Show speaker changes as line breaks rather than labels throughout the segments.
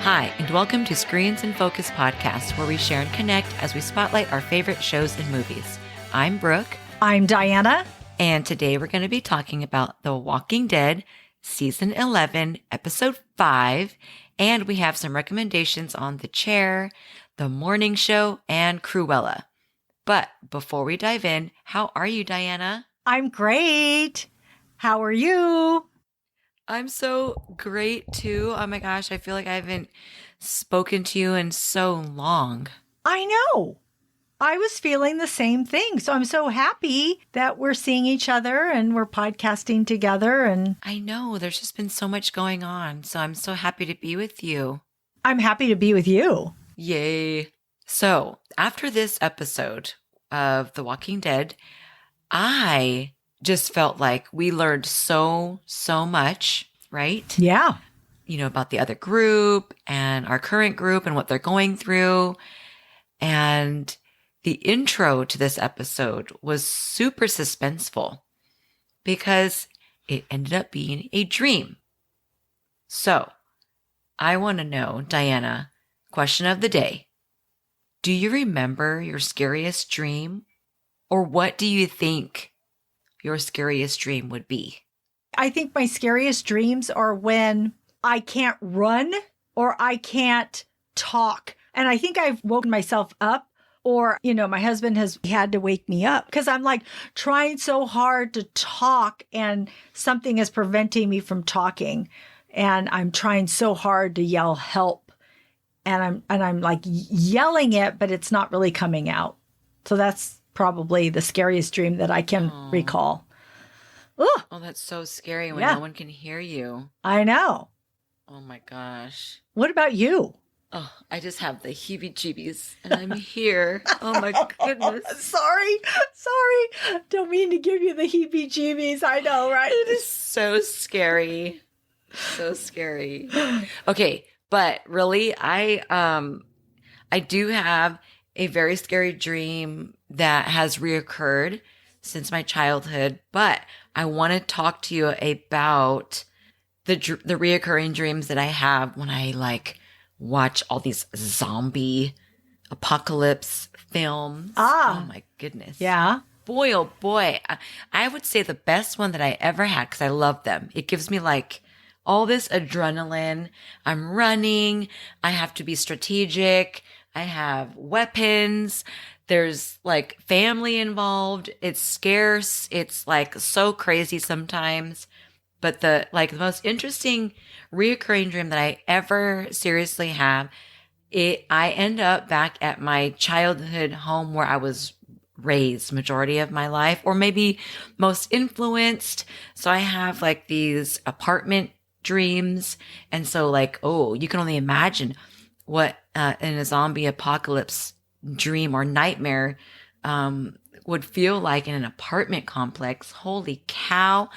Hi, and welcome to Screens in Focus podcast, where we share and connect as we spotlight our favorite shows and movies. I'm Brooke.
I'm Diana.
And today we're going to be talking about The Walking Dead, Season 11, Episode 5. And we have some recommendations on The Chair, The Morning Show, and Cruella. But before we dive in, how are you, Diana?
I'm great. How are you?
I'm so great too. Oh my gosh, I feel like I haven't spoken to you in so long.
I know. I was feeling the same thing. So I'm so happy that we're seeing each other and we're podcasting together. And
I know there's just been so much going on. So I'm so happy to be with you.
I'm happy to be with you.
Yay. So after this episode of The Walking Dead, I just felt like we learned so much, right?
Yeah.
You know, about the other group and our current group and what they're going through. And the intro to this episode was super suspenseful because it ended up being a dream. So I want to know, Diana, question of the day. Do you remember your scariest dream? Or what do you think your scariest dream would be?
I think my scariest dreams are when I can't run or I can't talk. And I think I've woken myself up, or, you know, my husband has had to wake me up because I'm like trying so hard to talk and something is preventing me from talking. And I'm trying so hard to yell help. And I'm like yelling it, but it's not really coming out. So that's probably the scariest dream that I can recall. Ooh.
Oh, that's so scary when no one can hear you.
I know.
Oh my gosh.
What about you?
Oh, I just have the heebie-jeebies and I'm here. Oh my goodness.
Sorry. Don't mean to give you the heebie-jeebies. I know, right?
It is so scary. So scary. Okay, but really, I do have a very scary dream that has reoccurred since my childhood, but I want to talk to you about the reoccurring dreams that I have when I watch all these zombie apocalypse films. Oh my goodness.
Yeah.
Boy, oh boy. I would say the best one that I ever had, because I love them. It gives me all this adrenaline. I'm running. I have to be strategic. I have weapons. There's family involved. It's scarce. It's so crazy sometimes. But the most interesting reoccurring dream that I ever seriously have, I end up back at my childhood home where I was raised majority of my life, or maybe most influenced. So I have these apartment dreams. And so you can only imagine what in a zombie apocalypse dream or nightmare would feel like in an apartment complex. Holy cow.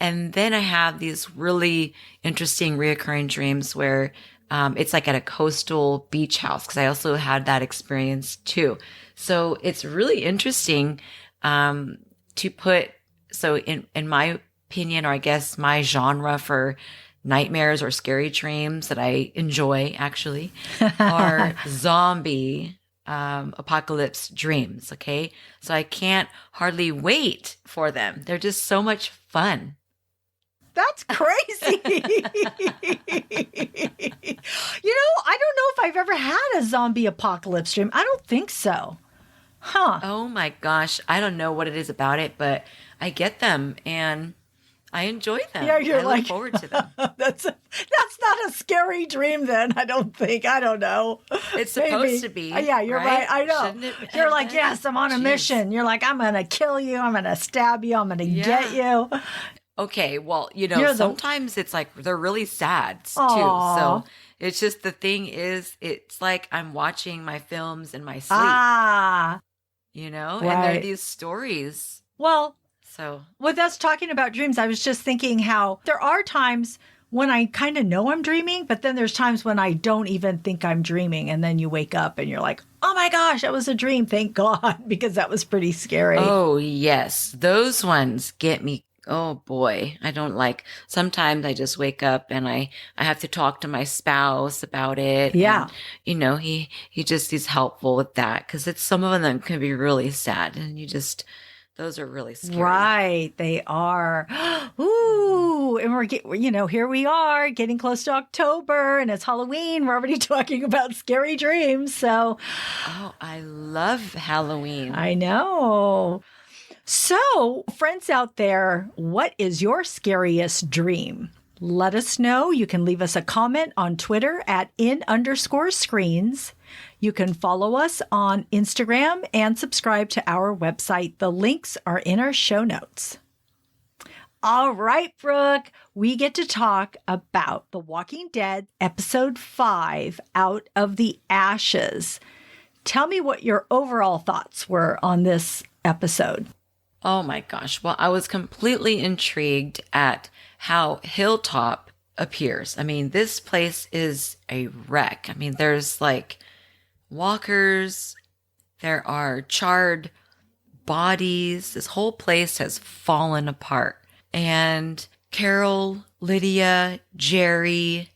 And then I have these really interesting reoccurring dreams where it's at a coastal beach house, because I also had that experience too. So it's really interesting to put, so in my opinion, or I guess my genre for nightmares or scary dreams that I enjoy actually are zombie apocalypse dreams. Okay. So I can't hardly wait for them. They're just so much fun.
That's crazy. I don't know if I've ever had a zombie apocalypse dream. I don't think so. Huh.
Oh my gosh. I don't know what it is about it, but I get them and I enjoy them.
Yeah, I
look forward to them.
That's not a scary dream then, I don't think. I don't know.
It's supposed to be.
Yeah, you're right. I know. You're yes, I'm on a mission. You're I'm going to kill you. I'm going to stab you. I'm going to get you.
Okay, well, sometimes it's they're really sad too.
Aww.
So it's just, the thing is, it's I'm watching my films in my sleep.
Right.
And there are these stories.
Well,
so
with us talking about dreams, I was just thinking how there are times when I kind of know I'm dreaming, but then there's times when I don't even think I'm dreaming. And then you wake up and you're oh my gosh, that was a dream. Thank God, because that was pretty scary.
Oh, yes. Those ones get me Oh boy, I don't like, sometimes I just wake up and I have to talk to my spouse about it.
Yeah.
And, he's helpful with that because it's, some of them can be really sad and those are really scary.
Right, they are. Ooh, and here we are getting close to October and it's Halloween. We're already talking about scary dreams. So
Oh, I love Halloween.
I know. So, friends out there, what is your scariest dream? Let us know. You can leave us a comment on Twitter at @in_screens. You can follow us on Instagram and subscribe to our website. The links are in our show notes. All right, Brooke, we get to talk about The Walking Dead, episode 5, Out of the Ashes. Tell me what your overall thoughts were on this episode.
Oh my gosh. Well, I was completely intrigued at how Hilltop appears. I mean, this place is a wreck. I mean, there's like walkers, there are charred bodies. This whole place has fallen apart. And Carol, Lydia, Jerry,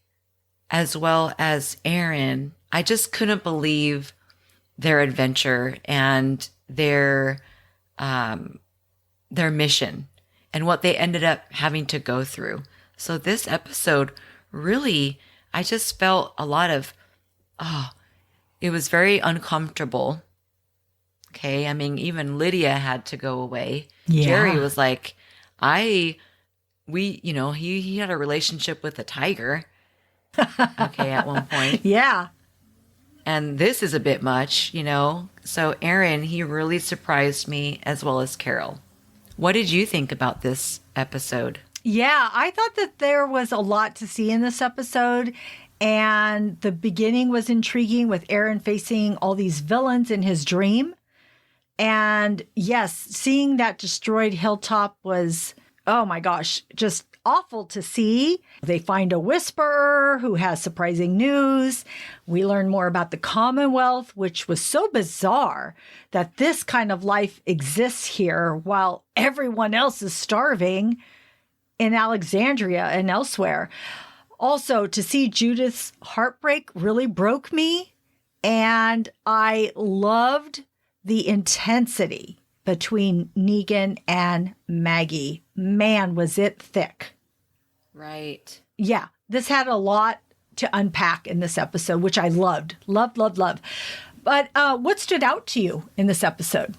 as well as Aaron, I just couldn't believe their adventure and their mission and what they ended up having to go through. So this episode really, I just felt a lot of, it was very uncomfortable. Okay. I mean, even Lydia had to go away.
Yeah.
Jerry was like, he had a relationship with a tiger. Okay. At one point.
Yeah.
And this is a bit much, So Aaron, he really surprised me as well as Carol. What did you think about this episode?
Yeah, I thought that there was a lot to see in this episode. And the beginning was intriguing with Aaron facing all these villains in his dream. And yes, seeing that destroyed hilltop was, oh my gosh, just awful to see. They find a whisperer who has surprising news. We learn more about the Commonwealth, which was so bizarre that this kind of life exists here while everyone else is starving in Alexandria and elsewhere. Also, to see Judith's heartbreak really broke me. And I loved the intensity between Negan and Maggie. Man, was it thick.
Right.
Yeah, this had a lot to unpack in this episode, which I loved. Loved, loved, loved. But what stood out to you in this episode?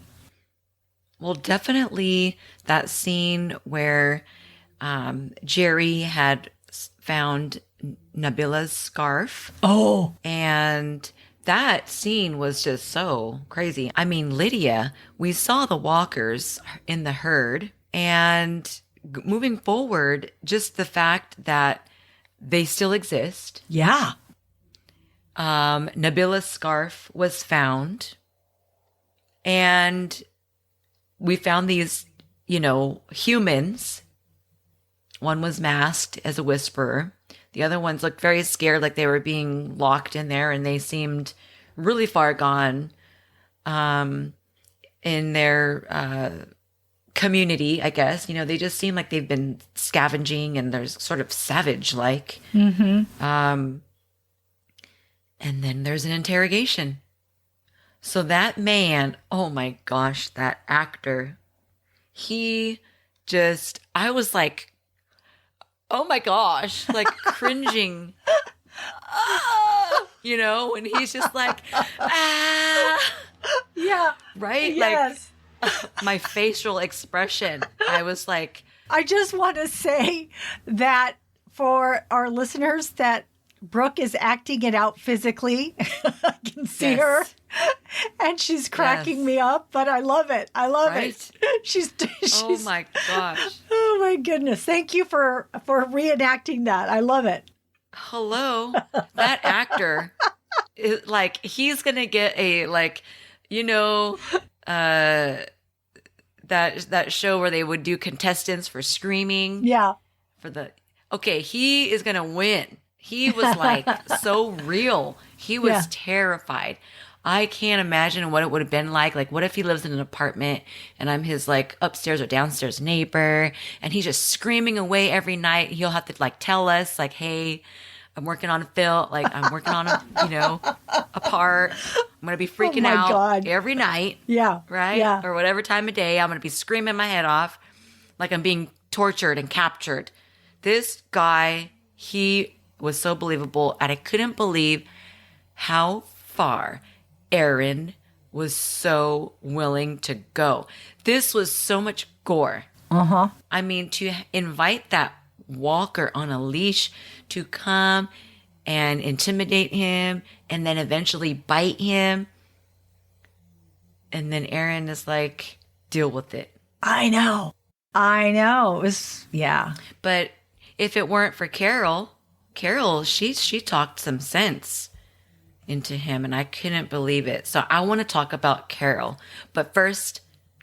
Well, definitely that scene where Jerry had found Nabila's scarf.
Oh.
And that scene was just so crazy. I mean, Lydia, we saw the walkers in the herd, and moving forward, just the fact that they still exist.
Yeah.
Nabila's scarf was found, and we found these, humans. One was masked as a whisperer. The other ones looked very scared, like they were being locked in there, and they seemed really far gone in their community, I guess. They just seem like they've been scavenging and they're sort of savage-like.
Mm-hmm.
And then there's an interrogation. So that man, oh my gosh, that actor, I was like, oh my gosh, like cringing, when he's just like,
Yeah.
right?
Yes.
Like my facial expression, I was like,
I just want to say that for our listeners that Brooke is acting it out physically. I can see her and she's cracking me up, but I love it. I love it. She's
oh my gosh.
Oh my goodness. Thank you for reenacting that. I love it.
Hello. That actor is like, he's going to get a, that show where they would do contestants for screaming.
Yeah.
He is going to win. He was like so real. He was terrified. I can't imagine what it would have been like. Like, what if he lives in an apartment and I'm his like upstairs or downstairs neighbor and he's just screaming away every night. He'll have to like tell us like, hey, I'm working on a film, like I'm working on a part. I'm going to be freaking out
God.
every night.
Yeah.
Right?
Yeah.
Or whatever time of day. I'm going to be screaming my head off like I'm being tortured and captured. This guy, he was so believable. And I couldn't believe how far Aaron was so willing to go. This was so much gore.
Uh-huh.
I mean, to invite that walker on a leash to come and intimidate him and then eventually bite him. And then Aaron is like, deal with it.
I know. It was, yeah.
But if it weren't for Carol, she talked some sense into him and I couldn't believe it. So I want to talk about Carol. But first,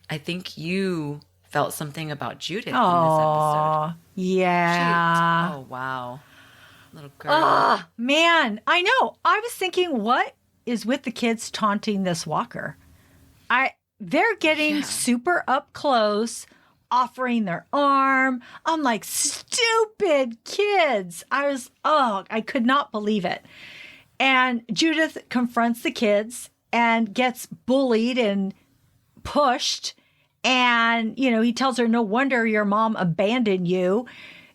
I think you felt something about Judith in this episode.
Yeah.
Oh, wow. Little girl.
Man, I know. I was thinking, what is with the kids taunting this walker? They're getting super up close, offering their arm. I'm like, stupid kids. I could not believe it. And Judith confronts the kids and gets bullied and pushed. And, he tells her, no wonder your mom abandoned you.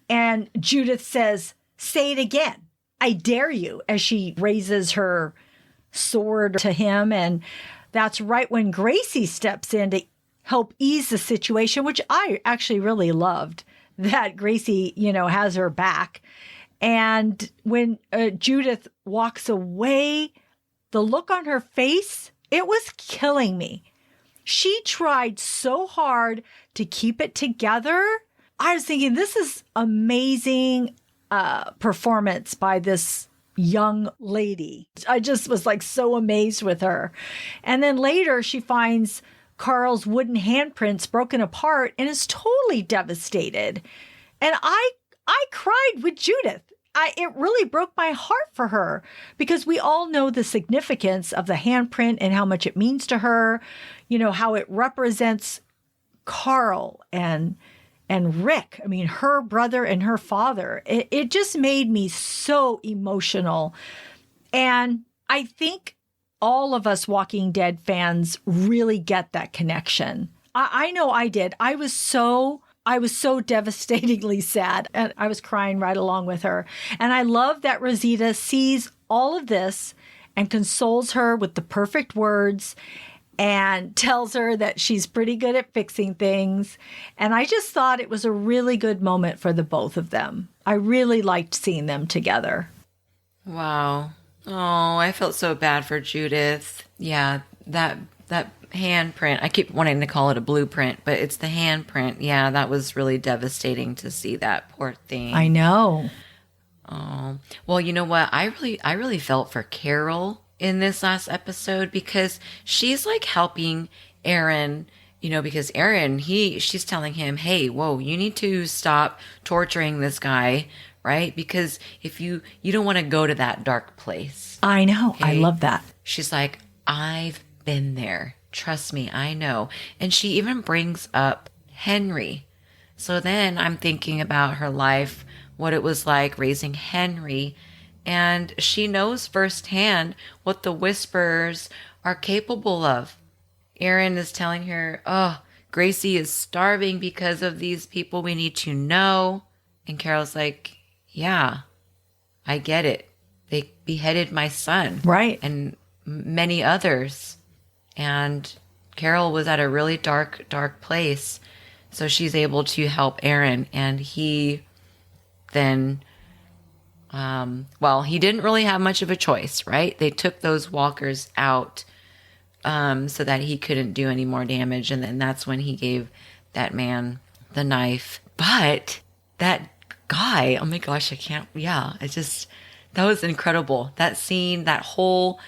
And Judith says, say it again. I dare you, as she raises her sword to him. And that's right when Gracie steps in to help ease the situation, which I actually really loved, that Gracie, has her back. And when Judith walks away, the look on her face, it was killing me. She tried so hard to keep it together. I was thinking, this is amazing performance by this young lady. I just was like so amazed with her. And then later she finds Carl's wooden handprints broken apart and is totally devastated. And I cried with Judith. It really broke my heart for her because we all know the significance of the handprint and how much it means to her, how it represents Carl and Rick. I mean, her brother and her father. It just made me so emotional. And I think all of us Walking Dead fans really get that connection. I know I did. I was so devastatingly sad, and I was crying right along with her. And I love that Rosita sees all of this and consoles her with the perfect words and tells her that she's pretty good at fixing things. And I just thought it was a really good moment for the both of them. I really liked seeing them together.
Wow. Oh, I felt so bad for Judith. Yeah, that handprint. I keep wanting to call it a blueprint, but it's the handprint. Yeah, that was really devastating to see that poor thing.
I know.
Oh, well, you know what? I really felt for Carol in this last episode because she's like helping Aaron, because Aaron, she's telling him, hey, whoa, you need to stop torturing this guy, right? Because if you don't want to go to that dark place.
I know.
Okay?
I love that.
She's like, I've been there. Trust me, I know. And she even brings up Henry. So then I'm thinking about her life, what it was like raising Henry. And she knows firsthand what the Whisperers are capable of. Aaron is telling her, oh, Gracie is starving because of these people we need to know. And Carol's like, yeah, I get it. They beheaded my son.
Right.
And many others. And Carol was at a really dark place. So she's able to help Aaron. And he then, he didn't really have much of a choice, right? They took those walkers out so that he couldn't do any more damage. And then that's when he gave that man the knife. But that guy, oh my gosh, that was incredible. That scene, that whole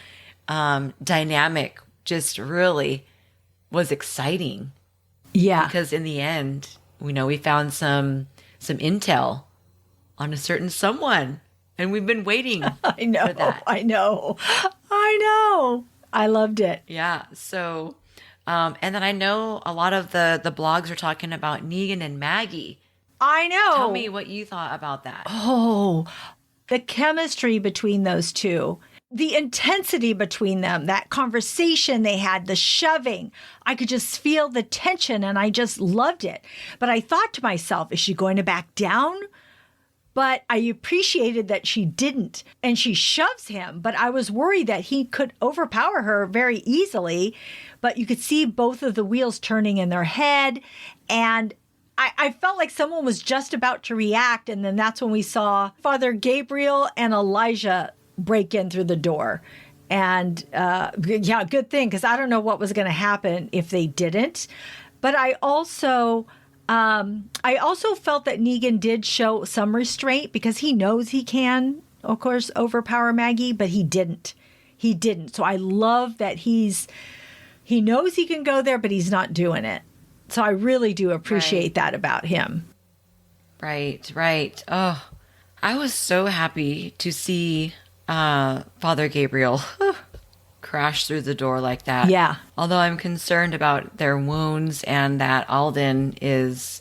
dynamic just really was exciting.
Yeah.
Because in the end, we found some intel on a certain someone. And we've been waiting
I know,
for that.
I know. I loved it.
Yeah. So, and then I know a lot of the blogs are talking about Negan and Maggie.
I know.
Tell me what you thought about that.
Oh, the chemistry between those two, the intensity between them, that conversation they had, the shoving. I could just feel the tension and I just loved it. But I thought to myself, is she going to back down? But I appreciated that she didn't. And she shoves him. But I was worried that he could overpower her very easily. But you could see both of the wheels turning in their head. And I felt like someone was just about to react. And then that's when we saw Father Gabriel and Elijah break in through the door. And yeah, good thing, because I don't know what was going to happen if they didn't. But I also felt that Negan did show some restraint because he knows he can, of course, overpower Maggie, but he didn't. He didn't. So I love that he knows he can go there, but he's not doing it. So I really do appreciate that about him.
Right, right. Oh, I was so happy to see Father Gabriel crash through the door like that.
Yeah.
Although I'm concerned about their wounds and that Alden is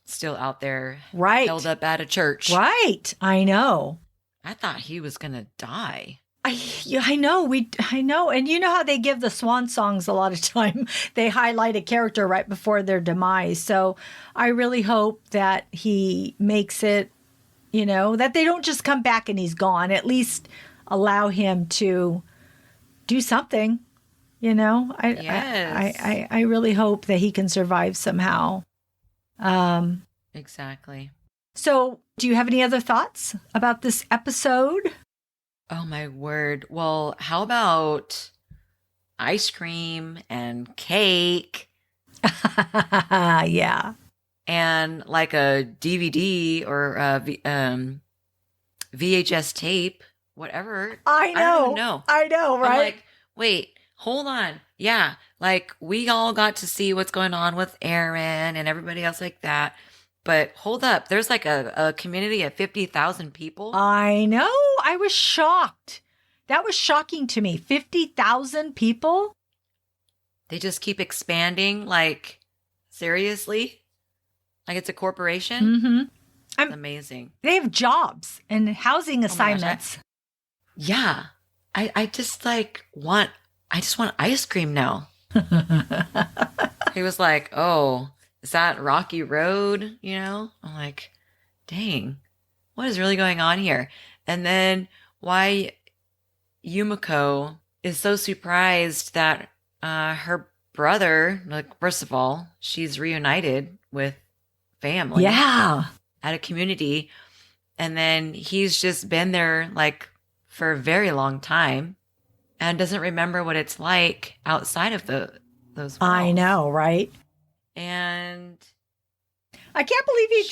still out there,
right,
held up at a church.
Right. I know.
I thought he was going to die.
I know. I know. And you know how they give the swan songs a lot of time. They highlight a character right before their demise. So I really hope that he makes it, that they don't just come back and he's gone. At least allow him to do something,
Yes.
I really hope that he can survive somehow.
Exactly.
So do you have any other thoughts about this episode?
Oh, my word. Well, how about ice cream and cake?
Yeah.
And like a DVD or a VHS tape, whatever.
I know.
I don't even know.
I know, right?
I'm like, wait, hold on. Yeah, like we all got to see what's going on with Aaron and everybody else like that. But hold up, there's like a community of 50,000 people.
I know. I was shocked. That was shocking to me. 50,000 people?
They just keep expanding, like, seriously? Like it's a corporation?
Mm-hmm.
It's amazing.
They have jobs and housing assignments.
Yeah. I just want ice cream now. He was like, oh, is that Rocky Road? I'm like, dang, what is really going on here? And then why Yumiko is so surprised that her brother, like, first of all, she's reunited with family.
Yeah.
At a community. And then he's just been there like for a very long time and doesn't remember what it's like outside of those walls.
I know, right?
And
I can't believe he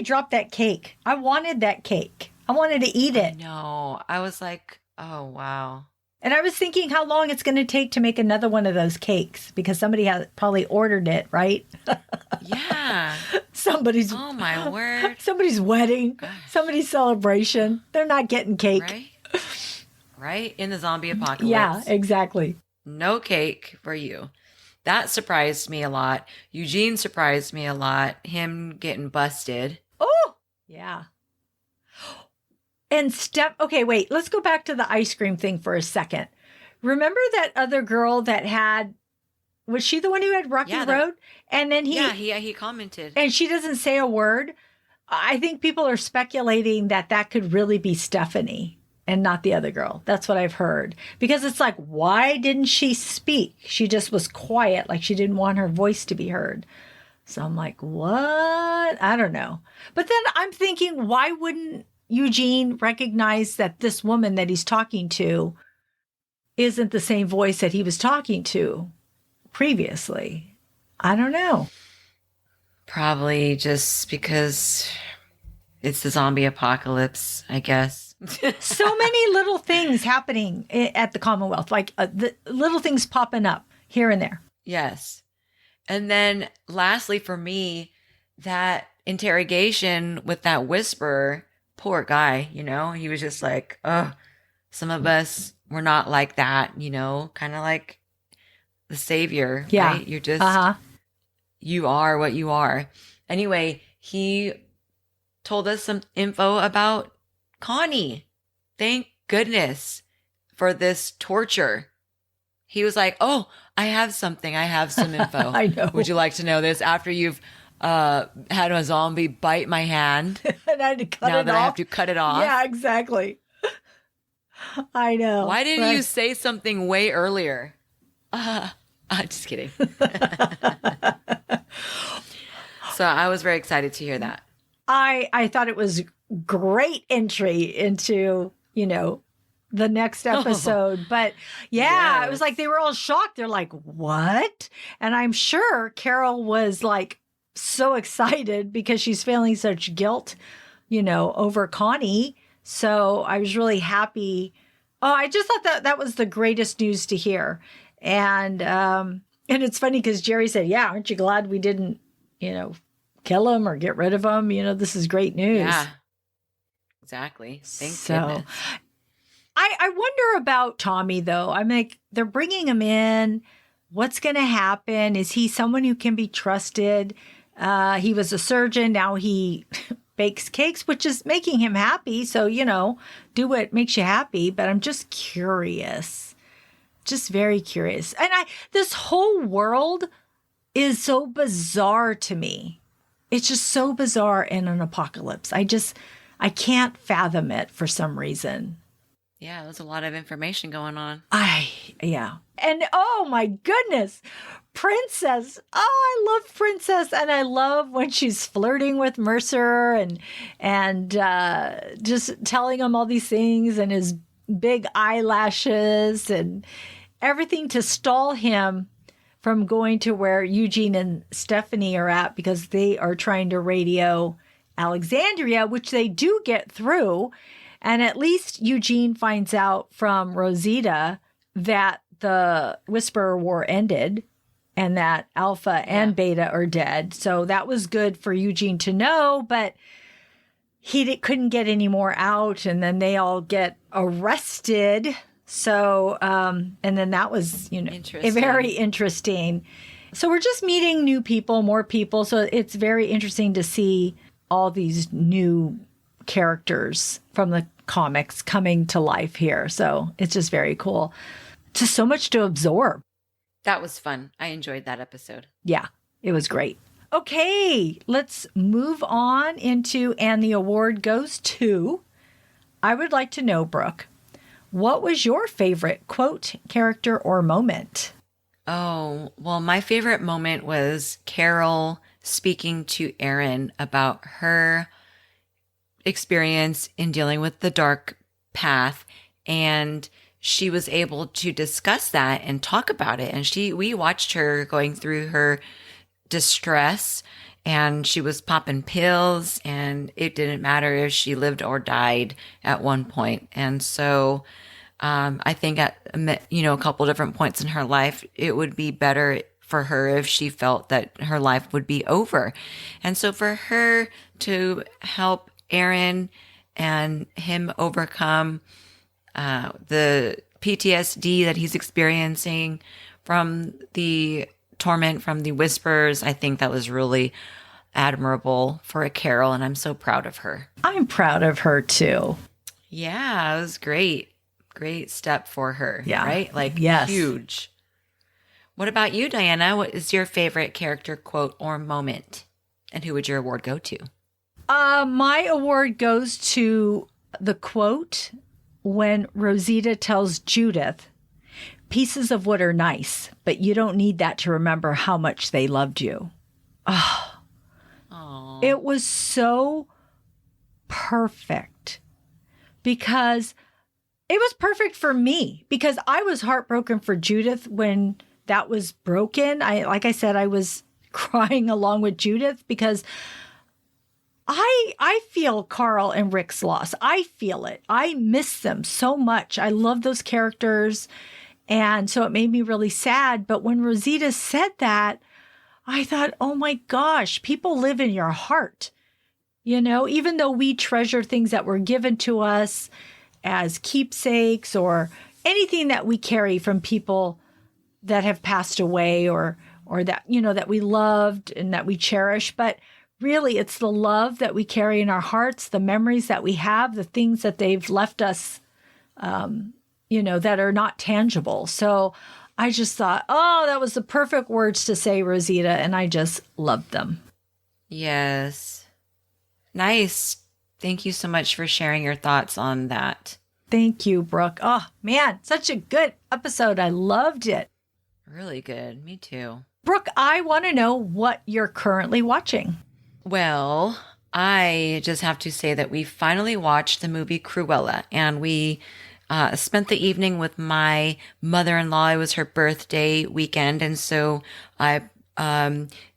dropped that cake. I wanted that cake. I wanted to eat it.
No, I was like, oh, wow.
And I was thinking how long it's going to take to make another one of those cakes because somebody has probably ordered it, right?
Yeah.
Oh
my word.
Somebody's wedding, somebody's celebration. They're not getting cake.
Right? In the zombie apocalypse.
Yeah, exactly.
No cake for you. That surprised me a lot. Eugene surprised me a lot. Him getting busted.
Oh, yeah. And okay, wait, let's go back to the ice cream thing for a second. Remember that other girl that was she the one who had Rocky Road? And then
he commented.
And she doesn't say a word. I think people are speculating that could really be Stephanie and not the other girl. That's what I've heard. Because it's like, why didn't she speak? She just was quiet, like she didn't want her voice to be heard. So I'm like, what? I don't know. But then I'm thinking, why wouldn't Eugene recognize that this woman that he's talking to isn't the same voice that he was talking to previously? I don't know.
Probably just because it's the zombie apocalypse, I guess.
So many little things happening at the Commonwealth, like the little things popping up here and there.
Yes. And then lastly, for me, that interrogation with that whisperer, poor guy, he was just like, oh, Some of us, we're not like that, kind of like the savior,
Yeah.
right? You're just, you are what you are. Anyway, he told us some info about Connie. Thank goodness for this torture. He was like, oh, I have something. I have some info.
I know.
Would you like to know this after you've had a zombie bite my hand?
And I had to cut
now
it
that
off.
I have to cut it off.
Yeah, exactly. I know.
Why didn't you say something way earlier? Just kidding. So I was very excited to hear that.
I thought it was great entry into, the next episode. But yeah, It was like they were all shocked. They're like, what? And I'm sure Carol was like so excited because she's feeling such guilt, over Connie. So I was really happy. Oh, I just thought that was the greatest news to hear. And it's funny because Jerry said, yeah, aren't you glad we didn't, kill him or get rid of him? This is great news.
Yeah, exactly. Thank goodness.
I wonder about Tommy, though. I'm like, they're bringing him in. What's going to happen? Is he someone who can be trusted? He was a surgeon. Now he bakes cakes, which is making him happy. So, do what makes you happy. But I'm just curious, just very curious. And this whole world is so bizarre to me. It's just so bizarre in an apocalypse. I can't fathom it for some reason.
Yeah, there's a lot of information going on.
Yeah. And oh my goodness, Princess. Oh, I love Princess. And I love when she's flirting with Mercer and just telling him all these things and his big eyelashes and everything to stall him from going to where Eugene and Stephanie are at because they are trying to radio Alexandria, which they do get through. And at least Eugene finds out from Rosita that the Whisperer War ended and that Alpha and Beta are dead. So that was good for Eugene to know, but he couldn't get any more out. And then they all get arrested. So, and then that was, very interesting. So we're just meeting new people, more people. So it's very interesting to see all these new characters from the comics coming to life here. So it's just very cool. Just so much to absorb.
That was fun. I enjoyed that episode.
Yeah, it was great. Okay, let's move on into, and the award goes to, I would like to know, Brooke, what was your favorite quote, character, or moment?
Oh, well, my favorite moment was Carol speaking to Erin about her experience in dealing with the dark path, and she was able to discuss that and talk about it. And we watched her going through her distress, and she was popping pills, and it didn't matter if she lived or died at one point. And so I think at a couple different points in her life, it would be better for her if she felt that her life would be over. And so for her to help Aaron and him overcome the PTSD that he's experiencing from the torment from the whispers, I think that was really admirable for a Carol, and I'm so proud of her.
I'm proud of her too.
Yeah, it was great. Great step for her.
Yeah.
Right?
Yes.
Huge. What about you, Diana? What is your favorite character, quote, or moment? And who would your award go to?
My award goes to the quote when Rosita tells Judith, pieces of wood are nice, but you don't need that to remember how much they loved you. Oh,
Aww.
It was so perfect because it was perfect for me because I was heartbroken for Judith when that was broken. Like I said, I was crying along with Judith because I feel Carl and Rick's loss. I feel it. I miss them so much. I love those characters. And so it made me really sad. But when Rosita said that, I thought, oh my gosh, people live in your heart. Even though we treasure things that were given to us as keepsakes or anything that we carry from people that have passed away or that, that we loved and that we cherish. But really, it's the love that we carry in our hearts, the memories that we have, the things that they've left us, that are not tangible. So I just thought, oh, that was the perfect words to say, Rosita. And I just loved them.
Yes. Nice. Thank you so much for sharing your thoughts on that.
Thank you, Brooke. Oh, man, such a good episode. I loved it.
Really good. Me too.
Brooke, I want to know what you're currently watching.
Well, I just have to say that we finally watched the movie Cruella, and we spent the evening with my mother-in-law. It was her birthday weekend, and so I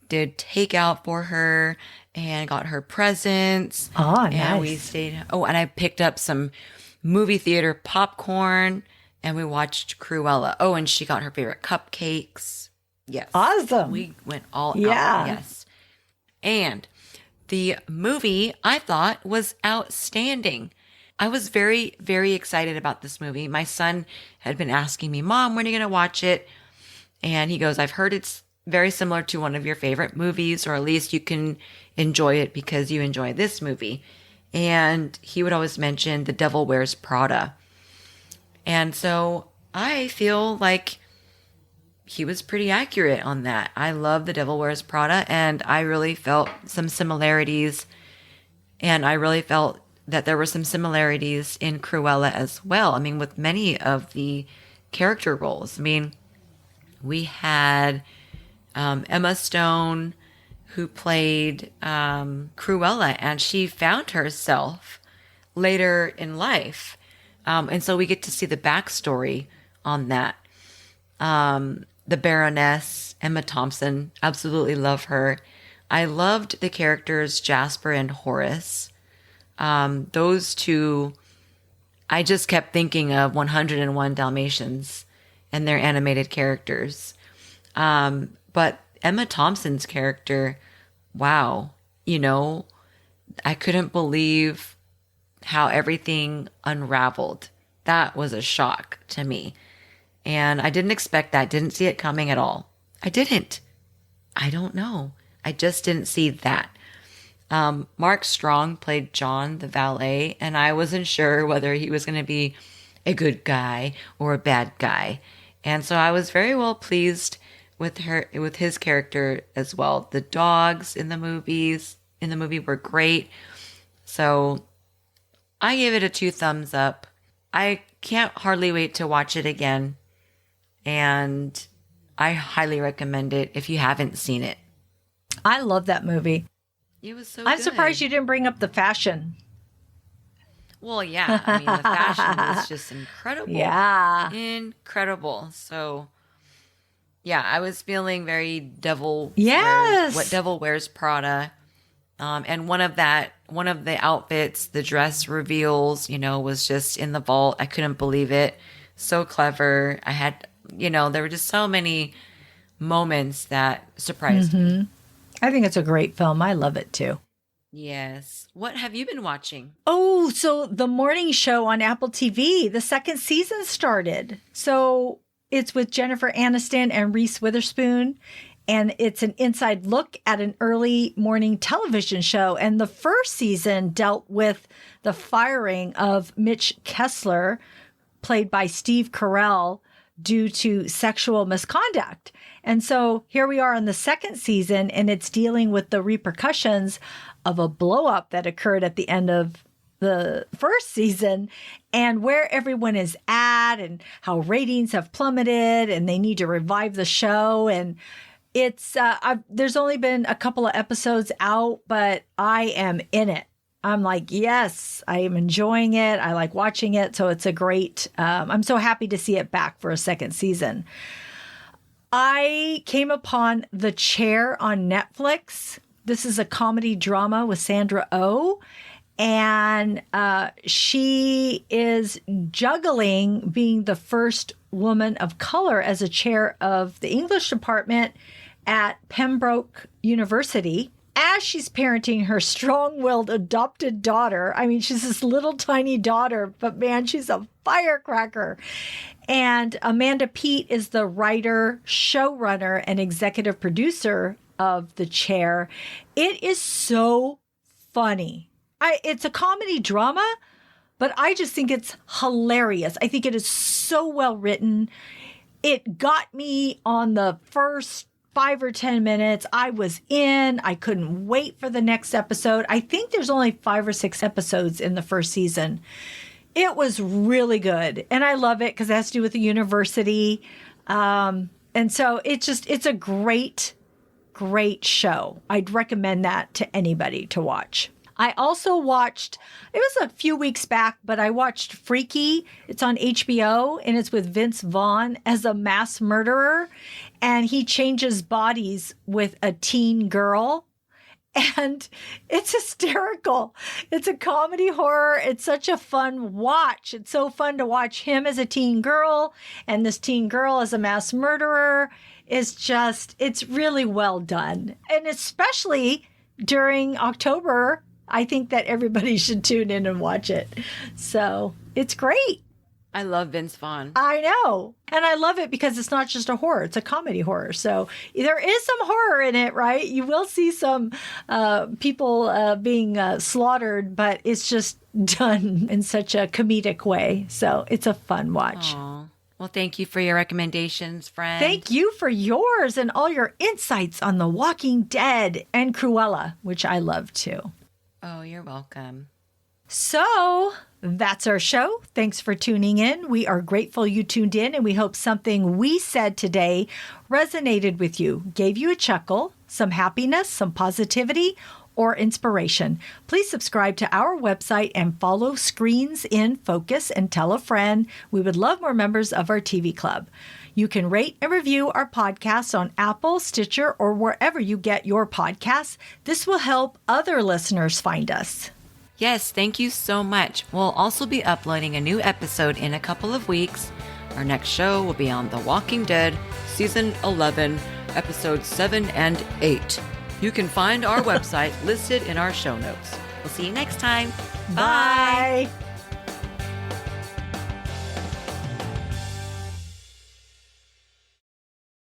did takeout for her and got her presents.
Oh, nice.
And we stayed. Oh, and I picked up some movie theater popcorn, and we watched Cruella. Oh, and she got her favorite cupcakes. Yes.
Awesome.
We went all
Yeah.
out. Yes. And the movie, I thought, was outstanding. I was very, very excited about this movie. My son had been asking me, Mom, when are you going to watch it? And he goes, I've heard it's very similar to one of your favorite movies, or at least you can enjoy it because you enjoy this movie. And he would always mention The Devil Wears Prada. And so I feel like he was pretty accurate on that. I love The Devil Wears Prada, and I really felt some similarities. And I really felt that there were some similarities in Cruella as well. I mean, with many of the character roles. I mean, we had Emma Stone, who played Cruella, and she found herself later in life. And so we get to see the backstory on that. The Baroness, Emma Thompson, absolutely love her. I loved the characters Jasper and Horace. Those two, I just kept thinking of 101 Dalmatians and their animated characters. But Emma Thompson's character, wow, I couldn't believe how everything unraveled. That was a shock to me. And I didn't expect that, didn't see it coming at all. I didn't. I don't know. I just didn't see that. Mark Strong played John, the valet, and I wasn't sure whether he was going to be a good guy or a bad guy. And so I was very well pleased with his character as well. The dogs in the movie were great. So I gave it a 2 thumbs up. I can't hardly wait to watch it again. And I highly recommend it if you haven't seen it.
I love that movie.
It was so
I'm
good.
surprised you didn't bring up the fashion.
Well, yeah. I mean, the fashion was just incredible.
Yeah.
Incredible. So, yeah, I was feeling very
Yes.
What Devil Wears Prada. And one of the outfits, the dress reveals, was just in the vault. I couldn't believe it. So clever. I had, there were just so many moments that surprised me.
I think it's a great film. I love it too.
Yes. What have you been watching?
Oh, so the morning show on Apple TV, the 2nd season started. So it's with Jennifer Aniston and Reese Witherspoon. And it's an inside look at an early morning television show. And the first season dealt with the firing of Mitch Kessler, played by Steve Carell, due to sexual misconduct. And so here we are in the 2nd season, and it's dealing with the repercussions of a blow up that occurred at the end of the first season, and where everyone is at and how ratings have plummeted and they need to revive the show. And it's there's only been a couple of episodes out, but I am in it. I'm like, yes, I am enjoying it. I like watching it. So it's a great, I'm so happy to see it back for a 2nd season. I came upon The Chair on Netflix. This is a comedy drama with Sandra Oh. And she is juggling being the first woman of color as a chair of the English department at Pembroke University. as she's parenting her strong-willed adopted daughter. I mean, she's this little tiny daughter, but man, she's a firecracker. And Amanda Peet is the writer, showrunner, and executive producer of The Chair. It is so funny. It's a comedy drama, but I just think it's hilarious. I think it is so well written. It got me on the first 5 or 10 minutes. I was in. I couldn't wait for the next episode. I think there's only 5 or 6 episodes in the first season. It was really good. And I love it because it has to do with the university. And so it's a great, great show. I'd recommend that to anybody to watch. I also watched, it was a few weeks back, but I watched Freaky. It's on HBO, and it's with Vince Vaughn as a mass murderer. And he changes bodies with a teen girl. And it's hysterical. It's a comedy horror. It's such a fun watch. It's so fun to watch him as a teen girl and this teen girl as a mass murderer. It's really well done. And especially during October, I think that everybody should tune in and watch it. So it's great.
I love Vince Vaughn.
I know. And I love it because it's not just a horror. It's a comedy horror. So there is some horror in it, right? You will see some people being slaughtered, but it's just done in such a comedic way. So it's a fun watch.
Aww. Well, thank you for your recommendations, friend.
Thank you for yours and all your insights on The Walking Dead and Cruella, which I love too.
Oh, you're welcome.
So that's our show. Thanks for tuning in. We are grateful you tuned in, and we hope something we said today resonated with you, gave you a chuckle, some happiness, some positivity, or inspiration. Please subscribe to our website and follow Screens in Focus and tell a friend. We would love more members of our TV club. You can rate and review our podcast on Apple, Stitcher, or wherever you get your podcasts. This will help other listeners find us.
Yes, thank you so much. We'll also be uploading a new episode in a couple of weeks. Our next show will be on The Walking Dead, Season 11, Episodes 7 and 8. You can find our website listed in our show notes. We'll see you next time. Bye.
Bye.